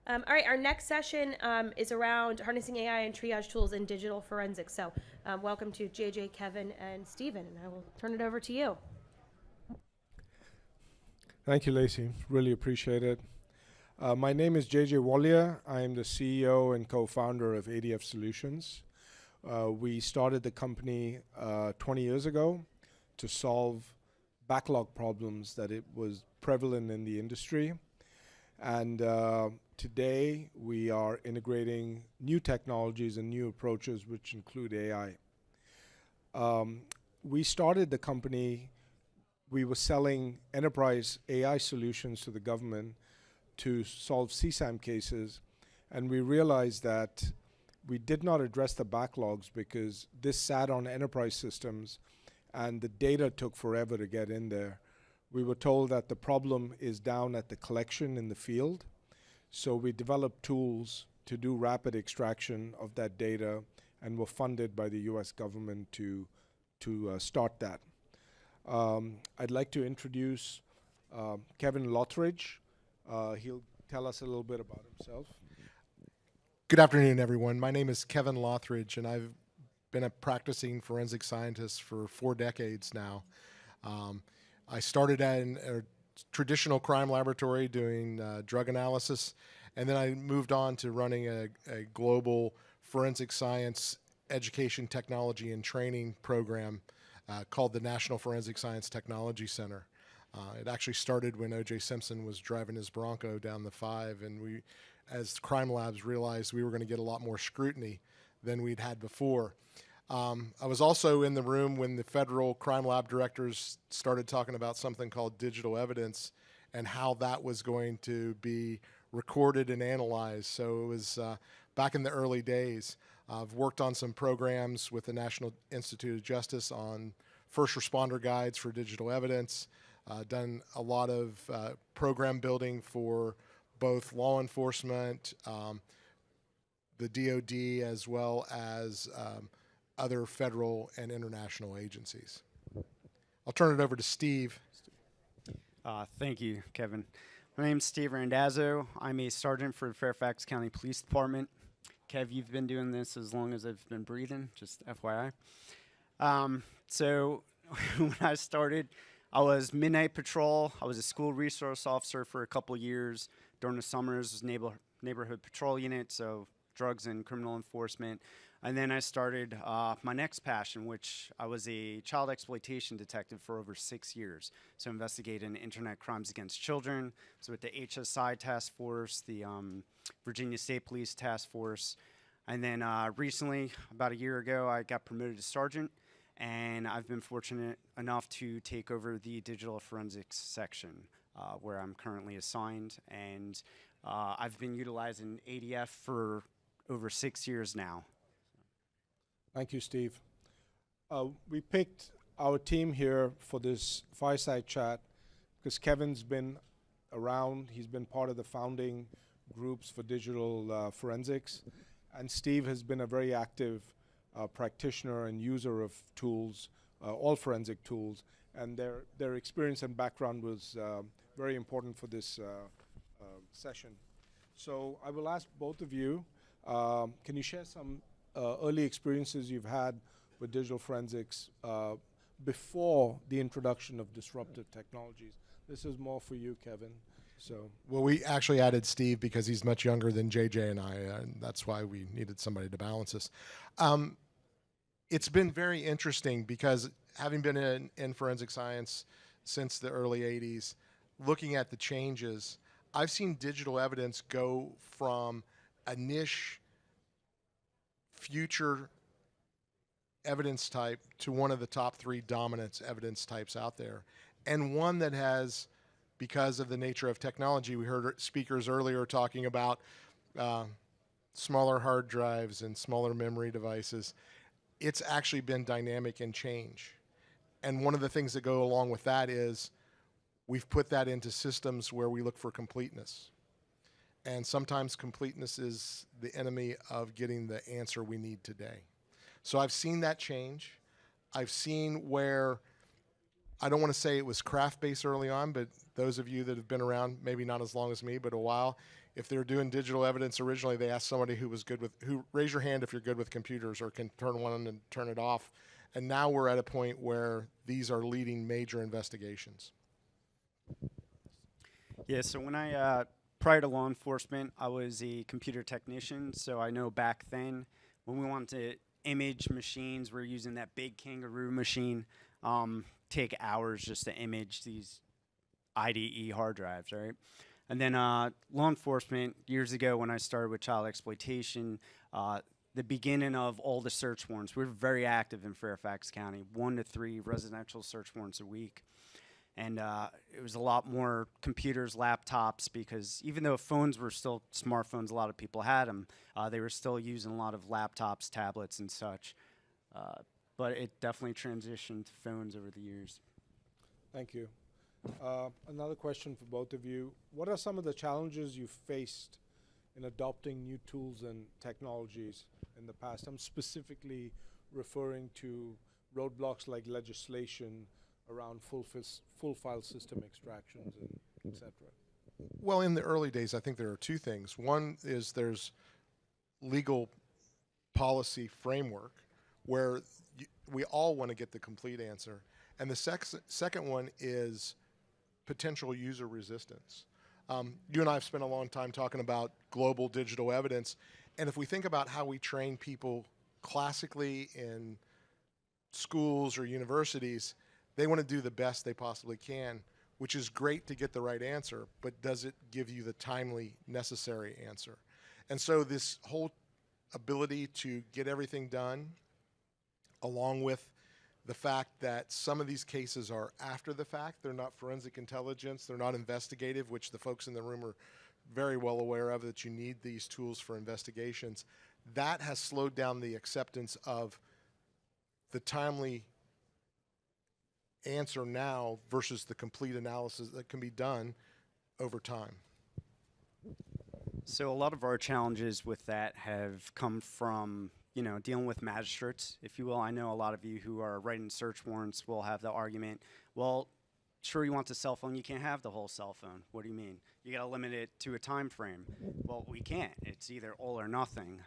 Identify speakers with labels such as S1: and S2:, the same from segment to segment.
S1: All right, our next session is around harnessing AI and triage tools in digital forensics. So, welcome to JJ, Kevin, and Stephen, and I will turn it over to you.
S2: Thank you, Lacey. Really appreciate it. My name is JJ Wallia. I am the CEO and co-founder of ADF Solutions. We started the company 20 years ago to solve backlog problems that it was prevalent in the industry. And today we are integrating new technologies and new approaches which include AI. We started the company, we were selling enterprise AI solutions to the government to solve CSAM cases, and we realized that we did not address the backlogs because this sat on enterprise systems and the data took forever to get in there. We were told that the problem is down at the collection in the field, so we developed tools to do rapid extraction of that data and were funded by the US government to start that. I'd like to introduce Kevin Lothridge. He'll tell us a little bit about himself.
S3: Good afternoon, everyone. My name is Kevin Lothridge, and I've been a practicing forensic scientist for 4 decades now. I started in a traditional crime laboratory doing drug analysis, and then I moved on to running a global forensic science education, technology, and training program called the National Forensic Science Technology Center. It actually started when O.J. Simpson was driving his Bronco down the 5, and we, as crime labs, realized we were going to get a lot more scrutiny than we'd had before. I was also in the room when the federal crime lab directors started talking about something called digital evidence and how that was going to be recorded and analyzed. So it was back in the early days. I've worked on some programs with the National Institute of Justice on first responder guides for digital evidence, done a lot of program building for both law enforcement, the DoD, as well as other federal and international agencies. I'll turn it over to Steve.
S4: Thank you, Kevin. My name's Steve Randazzo. I'm a sergeant for the Fairfax County Police Department. Kev, you've been doing this as long as I've been breathing, just FYI. So when I started, I was midnight patrol. I was a school resource officer for a couple years. During the summers, was neighborhood patrol unit, so drugs and criminal enforcement. And then I started my next passion, which I was a child exploitation detective for over 6 years. So investigating internet crimes against children. So with the HSI task force, the Virginia State Police task force. And then recently, about a year ago, I got promoted to sergeant. And I've been fortunate enough to take over the digital forensics section where I'm currently assigned. And I've been utilizing ADF for over 6 years now.
S2: Thank you, Steve. We picked our team here for this fireside chat because Kevin's been around. He's been part of the founding groups for digital forensics. And Steve has been a very active practitioner and user of tools, all forensic tools. And their experience and background was very important for this session. So I will ask both of you, can you share some early experiences you've had with digital forensics before the introduction of disruptive technologies? This is more for you, Kevin. So,
S3: well, we actually added Steve because he's much younger than JJ and I, and that's why we needed somebody to balance us. It's been very interesting because having been in forensic science since the early 80s, looking at the changes, I've seen digital evidence go from a niche future evidence type to one of the top 3 dominant evidence types out there. And one that has, because of the nature of technology, we heard speakers earlier talking about smaller hard drives and smaller memory devices. It's actually been dynamic and change. And one of the things that go along with that is we've put that into systems where we look for completeness. And sometimes completeness is the enemy of getting the answer we need today. So I've seen that change. I've seen where, I don't want to say it was craft-based early on, but those of you that have been around, maybe not as long as me, but a while, if they're doing digital evidence originally, they asked somebody who was good with, raise your hand if you're good with computers or can turn one on and turn it off. And now we're at a point where these are leading major investigations.
S4: Yeah, so when I, prior to law enforcement, I was a computer technician. So I know back then when we wanted to image machines, we're using that big kangaroo machine, take hours just to image these IDE hard drives, right? And then law enforcement, years ago when I started with child exploitation, the beginning of all the search warrants, we're very active in Fairfax County, 1 to 3 residential search warrants a week. And it was a lot more computers, laptops, because even though phones were still smartphones, a lot of people had them, they were still using a lot of laptops, tablets, and such. But it definitely transitioned to phones over the years.
S2: Thank you. Another question for both of you. What are some of the challenges you faced in adopting new tools and technologies in the past? I'm specifically referring to roadblocks like legislation around full file system extractions and et cetera.
S3: Well, in the early days, I think there are two things. One is there's legal policy framework where we all want to get the complete answer. And the second one is potential user resistance. You and I have spent a long time talking about global digital evidence. And if we think about how we train people classically in schools or universities, they want to do the best they possibly can, which is great to get the right answer, but does it give you the timely, necessary answer? And so this whole ability to get everything done, along with the fact that some of these cases are after the fact, they're not forensic intelligence, they're not investigative, which the folks in the room are very well aware of, that you need these tools for investigations. That has slowed down the acceptance of the timely answer now versus the complete analysis that can be done over time.
S4: So a lot of our challenges with that have come from, you know, dealing with magistrates, if you will. I know a lot of you who are writing search warrants will have the argument, well, sure, you want the cell phone, you can't have the whole cell phone. What do you mean? You got to limit it to a time frame. Well, we can't. It's either all or nothing.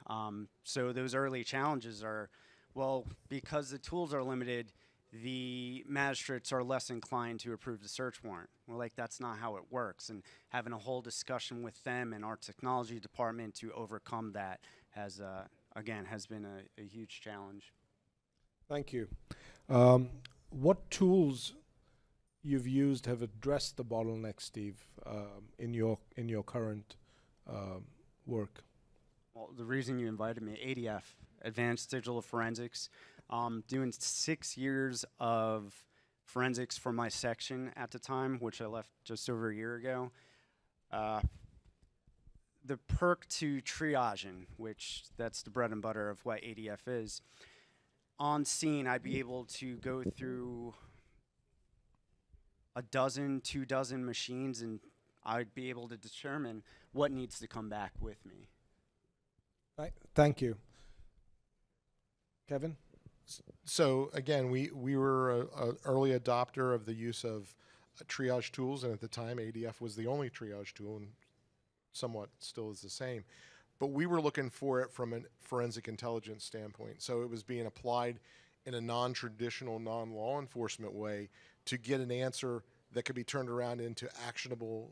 S4: So those early challenges are, well, because the tools are limited, the magistrates are less inclined to approve the search warrant. We're like, that's not how it works. And having a whole discussion with them and our technology department to overcome that has, again, has been a huge challenge.
S2: Thank you. What tools you've used have addressed the bottleneck, Steve, in your current work?
S4: Well, the reason you invited me, ADF, Advanced Digital Forensics, doing 6 years of forensics for my section at the time, which I left just over a year ago. The perk to triaging, which that's the bread and butter of what ADF is, on scene I'd be able to go through a dozen, 2 dozen machines, and I'd be able to determine what needs to come back with me.
S2: Thank you. Kevin?
S3: So again, we were an early adopter of the use of triage tools, and at the time ADF was the only triage tool, and somewhat still is the same. But we were looking for it from a forensic intelligence standpoint. So it was being applied in a non-traditional, non-law enforcement way to get an answer that could be turned around into actionable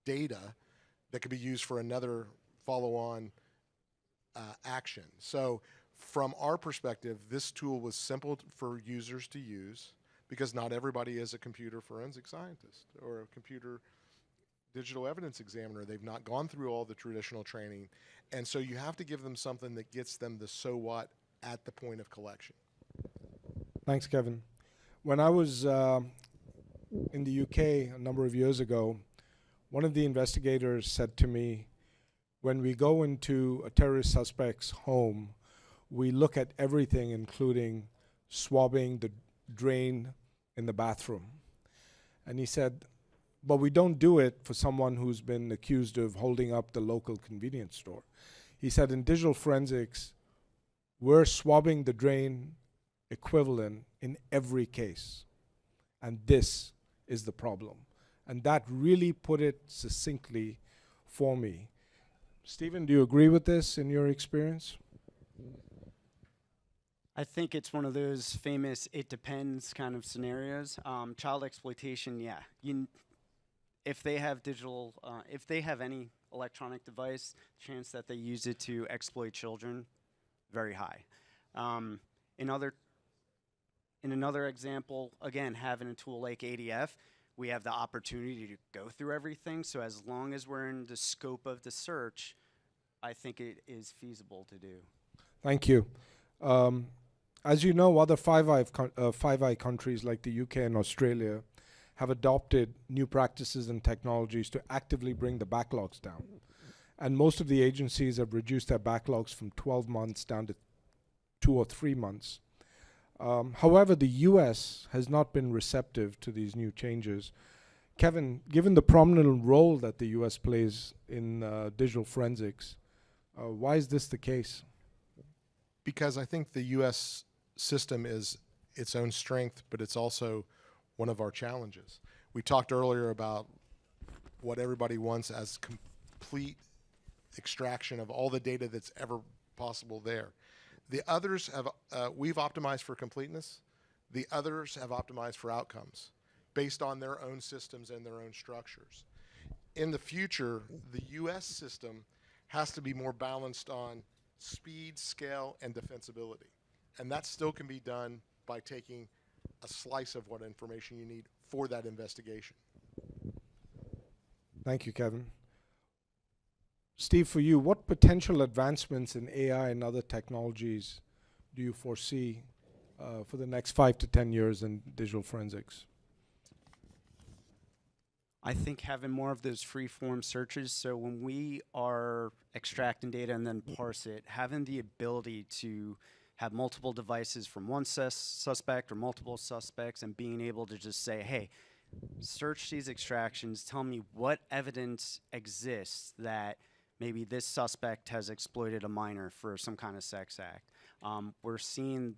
S3: data that could be used for another follow-on action. So from our perspective, this tool was simple for users to use because not everybody is a computer forensic scientist or a computer digital evidence examiner. They've not gone through all the traditional training. And so you have to give them something that gets them the so what at the point of collection.
S2: Thanks, Kevin. When I was in the UK a number of years ago, one of the investigators said to me, when we go into a terrorist suspect's home, we look at everything, including swabbing the drain in the bathroom. And he said, but we don't do it for someone who's been accused of holding up the local convenience store. He said, in digital forensics, we're swabbing the drain equivalent in every case. And this is the problem. And that really put it succinctly for me. Stephen, do you agree with this in your experience?
S4: I think it's one of those famous "it depends" kind of scenarios. Child exploitation, yeah. If they have if they have any electronic device, chance that they use it to exploit children, very high. In another example, again, having a tool like ADF, we have the opportunity to go through everything. So as long as we're in the scope of the search, I think it is feasible to do.
S2: Thank you. As you know, other Five Eye countries like the UK and Australia have adopted new practices and technologies to actively bring the backlogs down. And most of the agencies have reduced their backlogs from 12 months down to 2 or 3 months. However, the US has not been receptive to these new changes. Kevin, given the prominent role that the US plays in digital forensics, why is this the case?
S3: Because I think the U.S. system is its own strength, but it's also one of our challenges. We talked earlier about what everybody wants as complete extraction of all the data that's ever possible there. The others have, we've optimized for completeness. The others have optimized for outcomes based on their own systems and their own structures. In the future, the US system has to be more balanced on speed, scale, and defensibility. And that still can be done by taking a slice of what information you need for that investigation.
S2: Thank you, Kevin. Steve, for you, what potential advancements in AI and other technologies do you foresee for the next 5 to 10 years in digital forensics?
S4: I think having more of those free-form searches, so when we are extracting data and then parse it, having the ability to have multiple devices from one suspect or multiple suspects and being able to just say, hey, search these extractions, tell me what evidence exists that maybe this suspect has exploited a minor for some kind of sex act. We're seeing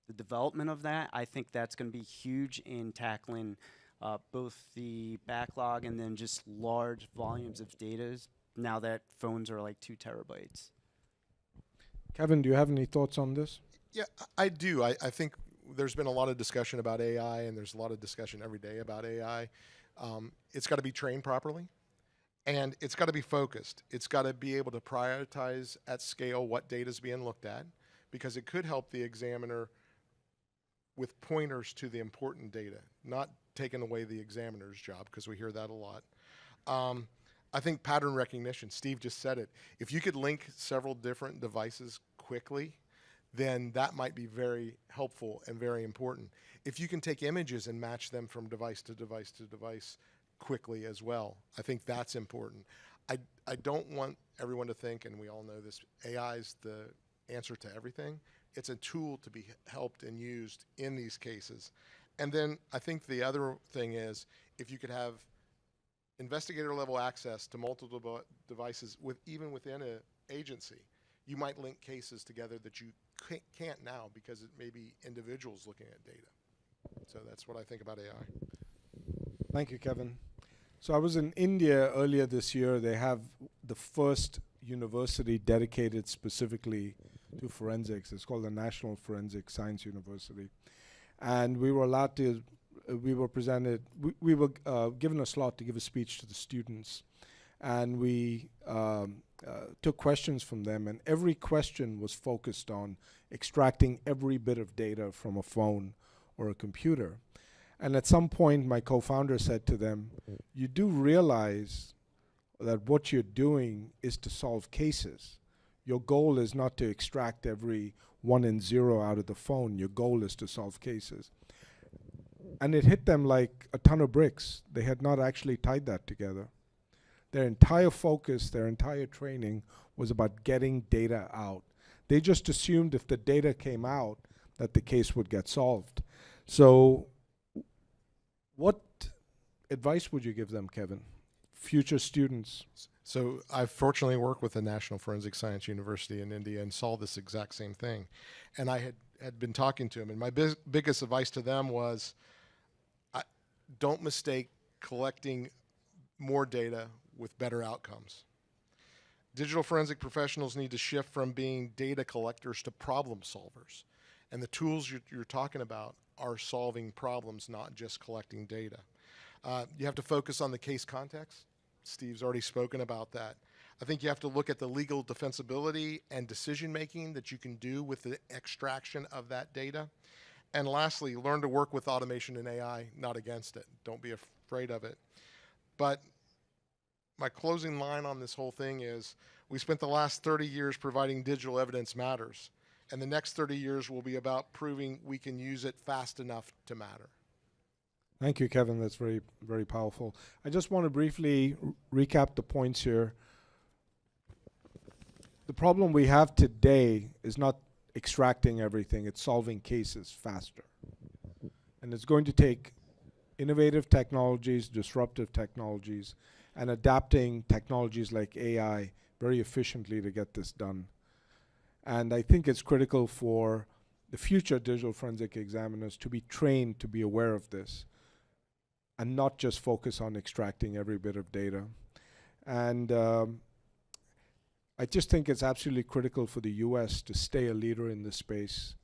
S4: the development of that. I think that's going to be huge in tackling both the backlog and then just large volumes of data now that phones are like 2 terabytes.
S2: Kevin, do you have any thoughts on this?
S3: Yeah, I do. I think there's been a lot of discussion about AI, and there's a lot of discussion every day about AI. It's got to be trained properly, and it's got to be focused. It's got to be able to prioritize at scale what data is being looked at, because it could help the examiner with pointers to the important data, not taking away the examiner's job, because we hear that a lot. I think pattern recognition, Steve just said it. If you could link several different devices quickly, then that might be very helpful and very important. If you can take images and match them from device to device to device quickly as well, I think that's important. I don't want everyone to think, and we all know this, AI is the answer to everything. It's a tool to be helped and used in these cases. And then I think the other thing is, if you could have investigator level access to multiple devices even within an agency, you might link cases together that you can't now because it may be individuals looking at data. So that's what I think about AI.
S2: Thank you, Kevin. So I was in India earlier this year. They have the first university dedicated specifically to forensics. It's called the National Forensic Science University. And we were allowed to, we were given a slot to give a speech to the students. And we took questions from them, and every question was focused on extracting every bit of data from a phone or a computer. And at some point, my co-founder said to them, you do realize that what you're doing is to solve cases. Your goal is not to extract every 1 and 0 out of the phone. Your goal is to solve cases. And it hit them like a ton of bricks. They had not actually tied that together. Their entire focus, their entire training was about getting data out. They just assumed if the data came out that the case would get solved. So what advice would you give them, Kevin? Future students.
S3: So I fortunately worked with the National Forensic Science University in India and saw this exact same thing. And I had been talking to them, and my biggest advice to them was, don't mistake collecting more data with better outcomes. Digital forensic professionals need to shift from being data collectors to problem solvers. And the tools you're talking about are solving problems, not just collecting data. You have to focus on the case context. Steve's already spoken about that. I think you have to look at the legal defensibility and decision-making that you can do with the extraction of that data. And lastly, learn to work with automation and AI, not against it. Don't be afraid of it. But my closing line on this whole thing is, we spent the last 30 years providing digital evidence matters, and the next 30 years will be about proving we can use it fast enough to matter.
S2: Thank you, Kevin. That's very, very powerful. I just want to briefly recap the points here. The problem we have today is not extracting everything, it's solving cases faster. And it's going to take innovative technologies, disruptive technologies, and adapting technologies like AI very efficiently to get this done. And I think it's critical for the future digital forensic examiners to be trained to be aware of this and not just focus on extracting every bit of data. And I just think it's absolutely critical for the US to stay a leader in this space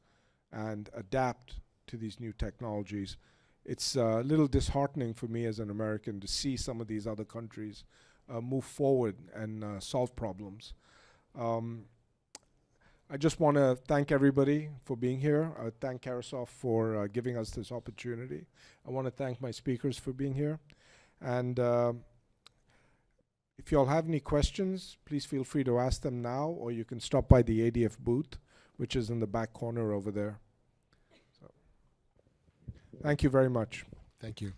S2: and adapt to these new technologies. It's a little disheartening for me as an American to see some of these other countries move forward and solve problems. I just want to thank everybody for being here. I thank Carousel for giving us this opportunity. I want to thank my speakers for being here. And if you all have any questions, please feel free to ask them now, or you can stop by the ADF booth, which is in the back corner over there. So, thank you very much.
S3: Thank you.